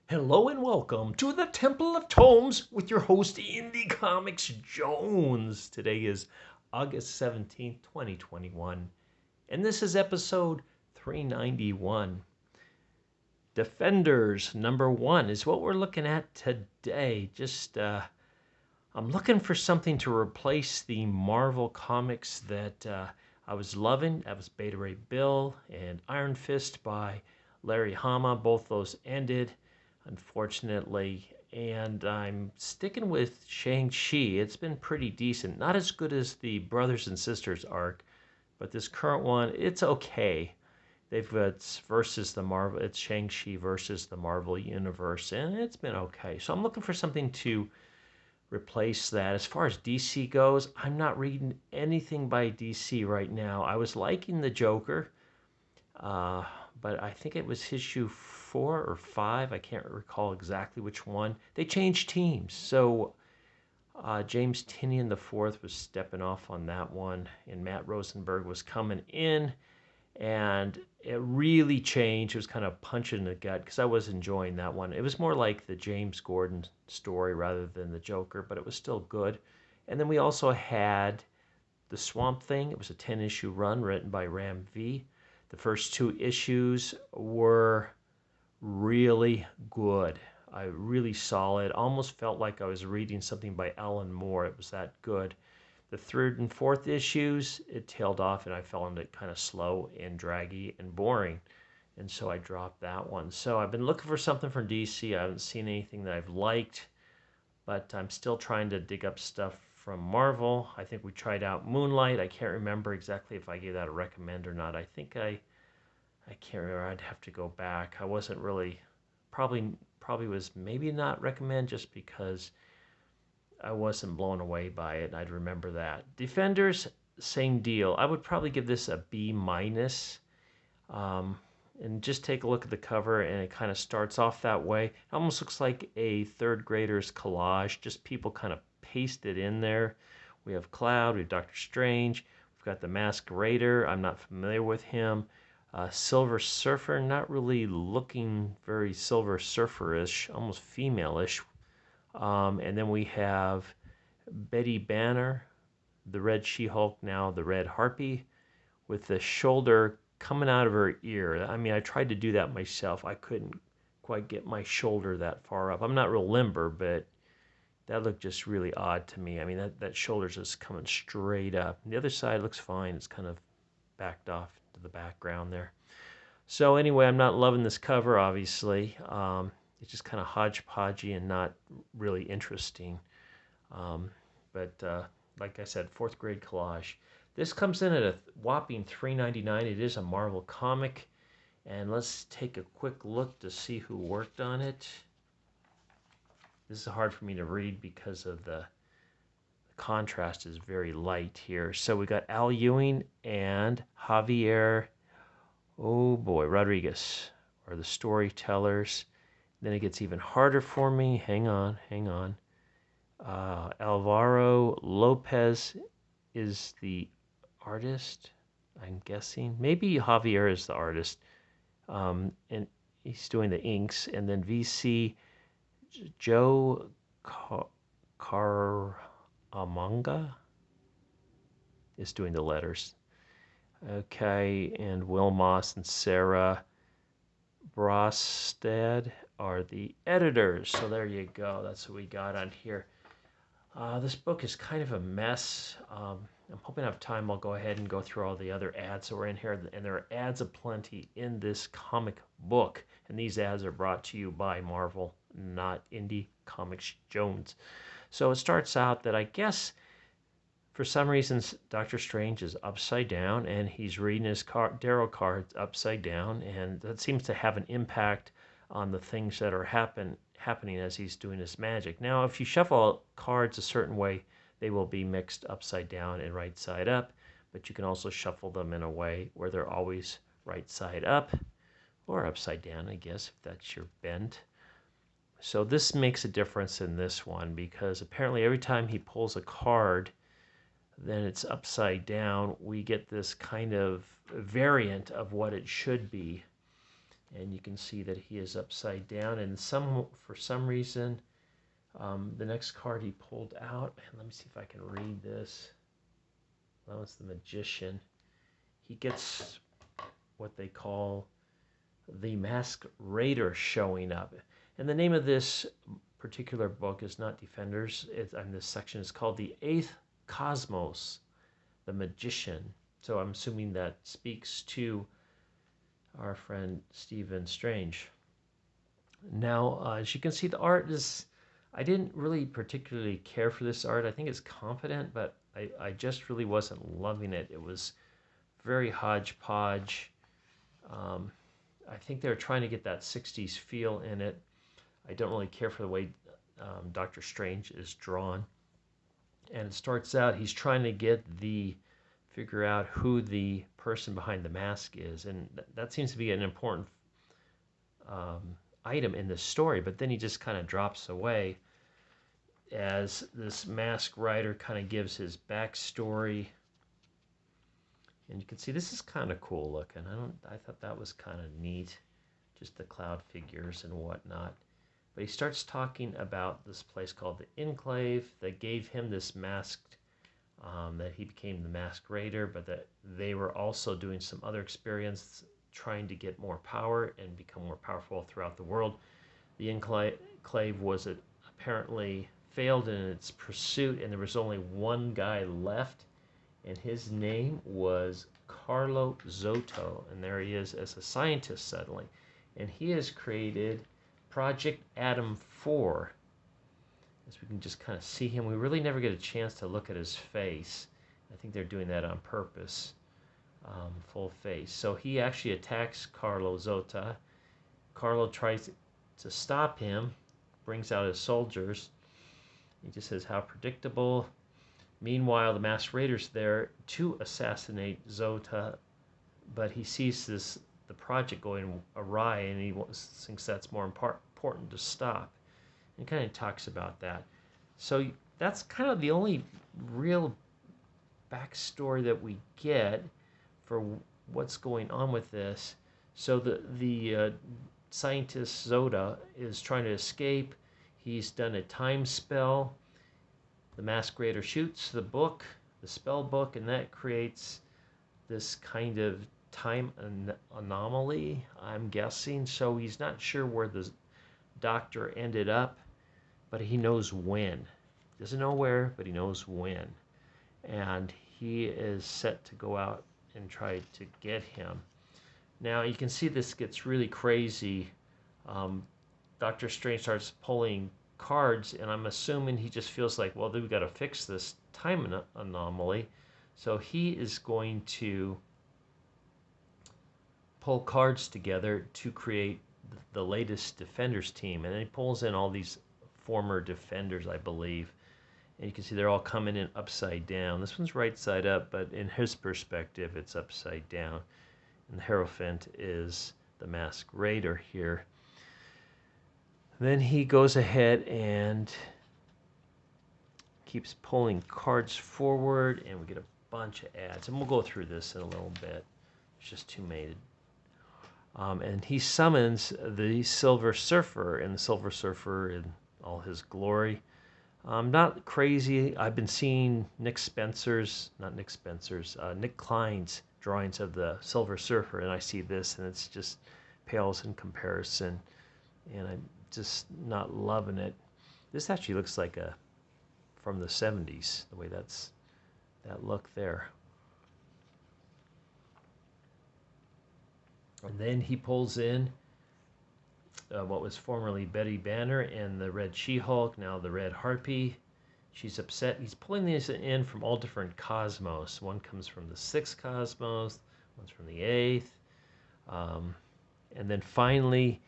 Hello and welcome to the Temple of Tomes with your host, Indie Comics Jones. Today is August 17th, 2021, and this is episode 391. Defenders number 1 is what we're looking at today. I'm looking for something to replace the Marvel comics that I was loving. That was Beta Ray Bill and Iron Fist by Larry Hama. Both those ended, unfortunately. And I'm sticking with Shang-Chi. It's been pretty decent. Not as good as the Brothers and Sisters arc, but this current one, it's okay. It's versus the Marvel. It's Shang-Chi versus the Marvel Universe, and it's been okay. So I'm looking for something to replace that. As far as DC goes, I'm not reading anything by DC right now. I was liking the Joker, uh, but I think it was issue 4 or 5. I can't recall exactly which one. They changed teams, so James Tynion the fourth was stepping off on that one, and Matt Rosenberg was coming in, and it really changed. It was kind of punch in the gut because I was enjoying that one. It was more like the James Gordon story rather than the Joker, but it was still good. And then we also had the Swamp Thing. It was a 10-issue run written by Ram V. The first 2 issues were really good. I really solid. Almost felt like I was reading something by Alan Moore. It was that good. The third and fourth issues, it tailed off, and I found it kind of slow and draggy and boring. And so I dropped that one. So I've been looking for something from DC. I haven't seen anything that I've liked, but I'm still trying to dig up stuff from Marvel. I think we tried out Moonlight. I can't remember exactly if I gave that a recommend or not. I can't remember. I'd have to go back. I wasn't really, probably was maybe not recommend just because I wasn't blown away by it. I'd remember that. Defenders, same deal. I would probably give this a B minus. And just take a look at the cover, and it kind of starts off that way. It almost looks like a third grader's collage. Just people kind of pasted in there. We have Cloud, we have Doctor Strange, we've got the Masquerader. I'm not familiar with him. Silver Surfer, not really looking very Silver Surfer-ish, almost female-ish. And then we have Betty Banner, the Red She-Hulk, now the Red Harpy, with the shoulder coming out of her ear. I mean, I tried to do that myself. I couldn't quite get my shoulder that far up. I'm not real limber, but that looked just really odd to me. I mean, that shoulder's just coming straight up. And the other side looks fine. It's kind of backed off to the background there. So anyway, I'm not loving this cover, obviously. It's just kind of hodgepodgey and not really interesting. But like I said, fourth grade collage. This comes in at a whopping $3.99. It is a Marvel comic. And let's take a quick look to see who worked on it. This is hard for me to read because of the contrast is very light here. So we got Al Ewing and Javier, oh boy, Rodriguez are the storytellers. Then it gets even harder for me. Hang on. Alvaro Lopez is the artist, I'm guessing. Maybe Javier is the artist. And he's doing the inks. And then VC Joe Caramanga is doing the letters. Okay, and Will Moss and Sarah Brostad are the editors. So there you go. That's what we got on here. This book is kind of a mess. I'm hoping I have time. I'll go ahead and go through all the other ads that were in here. And there are ads aplenty in this comic book. And these ads are brought to you by Marvel, not Indie Comics Jones. So it starts out that I guess for some reasons Doctor Strange is upside down and he's reading his tarot cards upside down. And that seems to have an impact on the things that are happening as he's doing his magic. Now, if you shuffle cards a certain way, they will be mixed upside down and right side up, but you can also shuffle them in a way where they're always right side up or upside down, I guess, if that's your bent. So this makes a difference in this one because apparently every time he pulls a card, then it's upside down. We get this kind of variant of what it should be. And you can see that he is upside down. And for some reason, the next card he pulled out, and let me see if I can read this. Well, it's the Magician. He gets what they call the Masked Raider showing up. And the name of this particular book is not Defenders. This section is called The Eighth Cosmos, the Magician. So I'm assuming that speaks to our friend Stephen Strange. Now, as you can see, the art is, I didn't really particularly care for this art. I think it's confident, but I just really wasn't loving it. It was very hodgepodge. I think they're trying to get that 60s feel in it. I don't really care for the way Doctor Strange is drawn. And it starts out, he's trying to figure out who the person behind the mask is. And that seems to be an important item in this story. But then he just kind of drops away as this masked rider kind of gives his backstory. And you can see this is kind of cool looking. I thought that was kind of neat, just the cloud figures and whatnot. But he starts talking about this place called the Enclave that gave him this masked, that he became the Masked Raider, but that they were also doing some other experience trying to get more power and become more powerful throughout the world. The Enclave was apparently failed in its pursuit, and there was only one guy left, and his name was Carlo Zotto, and there he is as a scientist suddenly. And he has created Project Atom 4. As we can just kind of see him, we really never get a chance to look at his face. I think they're doing that on purpose, full face. So he actually attacks Carlo Zotto. Carlo tries to stop him, brings out his soldiers. He just says, how predictable. Meanwhile, the Masked Raider's there to assassinate Zotto, but he sees the project going awry, and he thinks that's more important to stop. And kind of talks about that. So that's kind of the only real backstory that we get for what's going on with this. So the scientist Zotto is trying to escape. He's done a time spell. The Masked Raider shoots the spell book, and that creates this kind of time anomaly, I'm guessing. So he's not sure where the doctor ended up, but he knows when. Doesn't know where, but he knows when. And he is set to go out and try to get him. Now you can see this gets really crazy. Dr. Strange starts pulling cards, and I'm assuming he just feels like, well, we've got to fix this time anomaly. So he is going to pull cards together to create the latest Defenders team. And then he pulls in all these former Defenders, I believe. And you can see they're all coming in upside down. This one's right side up, but in his perspective, it's upside down. And the Hierophant is the Masked Raider here. Then he goes ahead and keeps pulling cards forward, and we get a bunch of ads. And we'll go through this in a little bit. It's just too many. And he summons the Silver Surfer, and the Silver Surfer in all his glory. Not crazy. I've been seeing Nick Klein's drawings of the Silver Surfer, and I see this, and it's just pales in comparison, and I'm just not loving it. This actually looks like from the 70s, the way that look there. And then he pulls in what was formerly Betty Banner and the Red She-Hulk, now the Red Harpy. She's upset. He's pulling these in from all different cosmos. One comes from the 6th cosmos, one's from the 8th. And then finally,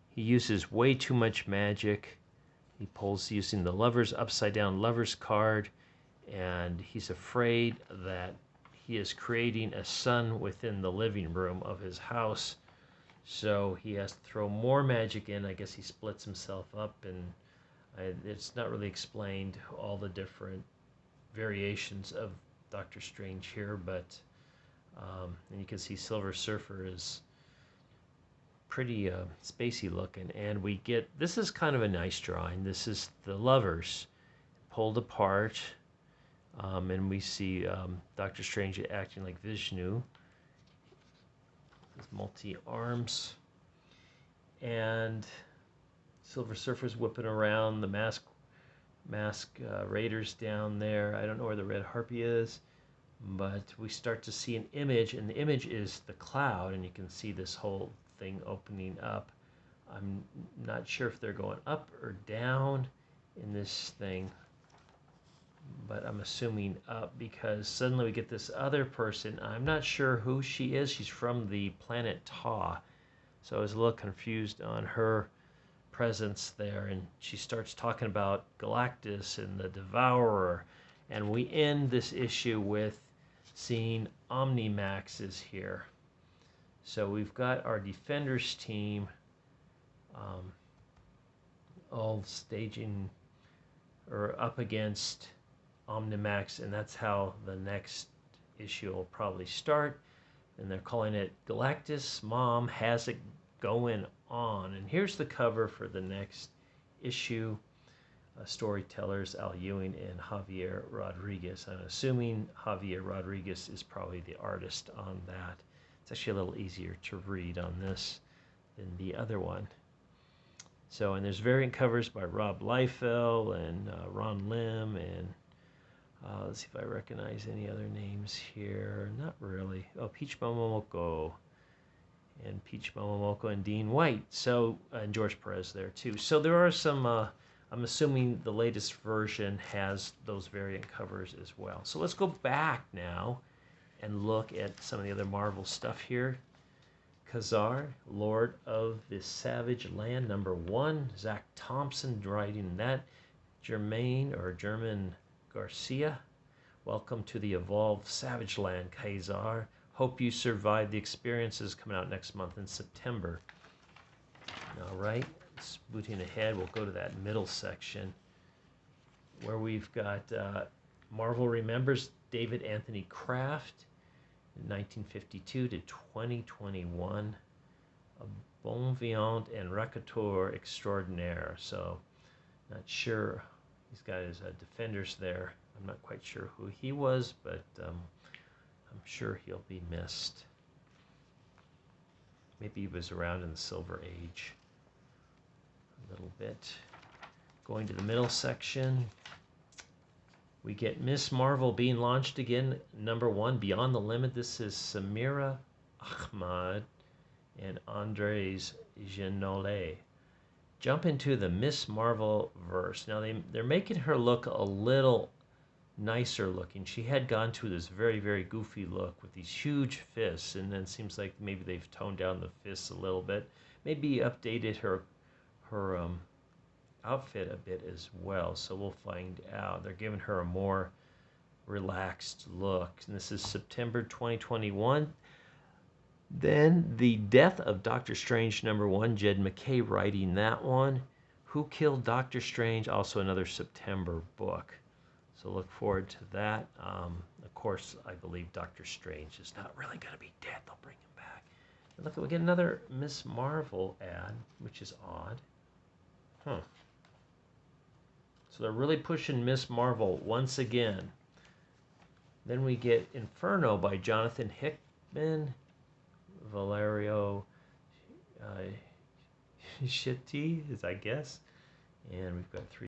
he uses way too much magic. He pulls using the Lover's upside down Lover's card, and he's afraid that he is creating a sun within the living room of his house. So he has to throw more magic in. I guess he splits himself up, and it's not really explained all the different variations of Doctor Strange here, but and you can see Silver Surfer is pretty spacey looking. And we get, this is kind of a nice drawing. This is the lovers pulled apart. And we see Doctor Strange acting like Vishnu. His multi-arms. And Silver Surfer's whipping around. The mask raiders down there. I don't know where the Red Harpy is. But we start to see an image, and the image is the cloud, and you can see this whole thing opening up. I'm not sure if they're going up or down in this thing, but I'm assuming up because suddenly we get this other person. I'm not sure who she is. She's from the planet Ta, so I was a little confused on her presence there, and she starts talking about Galactus and the Devourer, and we end this issue with seeing Omnimax is here. So we've got our Defenders team all staging or up against Omnimax, and that's how the next issue will probably start. And they're calling it Galactus Mom Has It Going On. And here's the cover for the next issue. Storytellers Al Ewing and Javier Rodriguez. I'm assuming Javier Rodriguez is probably the artist on that. It's actually a little easier to read on this than the other one. So, and there's variant covers by Rob Liefeld and Ron Lim, and let's see if I recognize any other names here. Not really. Oh, Peach Momomoko and Dean White. So, and George Perez there too. So there are some. I'm assuming the latest version has those variant covers as well. So let's go back now and look at some of the other Marvel stuff here. Khazar, Lord of the Savage Land, #1. Zach Thompson writing that. Germain Garcia. Welcome to the Evolved Savage Land, Khazar. Hope you survive the experiences coming out next month in September. All right. Booting ahead, we'll go to that middle section where we've got Marvel Remembers David Anthony Kraft, 1952 to 2021, a bon vivant and raconteur extraordinaire. So, not sure. He's got his Defenders there. I'm not quite sure who he was, but I'm sure he'll be missed. Maybe he was around in the Silver Age. Little bit. Going to the middle section, we get Miss Marvel being launched again, #1, Beyond the Limit. This is Samira Ahmad and Andres Genolet. Jump into the Miss Marvel verse. Now they're making her look a little nicer looking. She had gone to this very, very goofy look with these huge fists, and then it seems like maybe they've toned down the fists a little bit. Maybe updated her outfit a bit as well, so we'll find out. They're giving her a more relaxed look, and this is September 2021. Then The Death of Doctor Strange #1, Jed MacKay writing that one. Who Killed Doctor Strange, also another September book, so look forward to that. Of course, I believe Doctor Strange is not really going to be dead. They'll bring him back. And look, we get another Miss Marvel ad, which is odd. So they're really pushing Miss Marvel once again. Then we get Inferno by Jonathan Hickman, Valerio Shitti, I guess. And we've got 3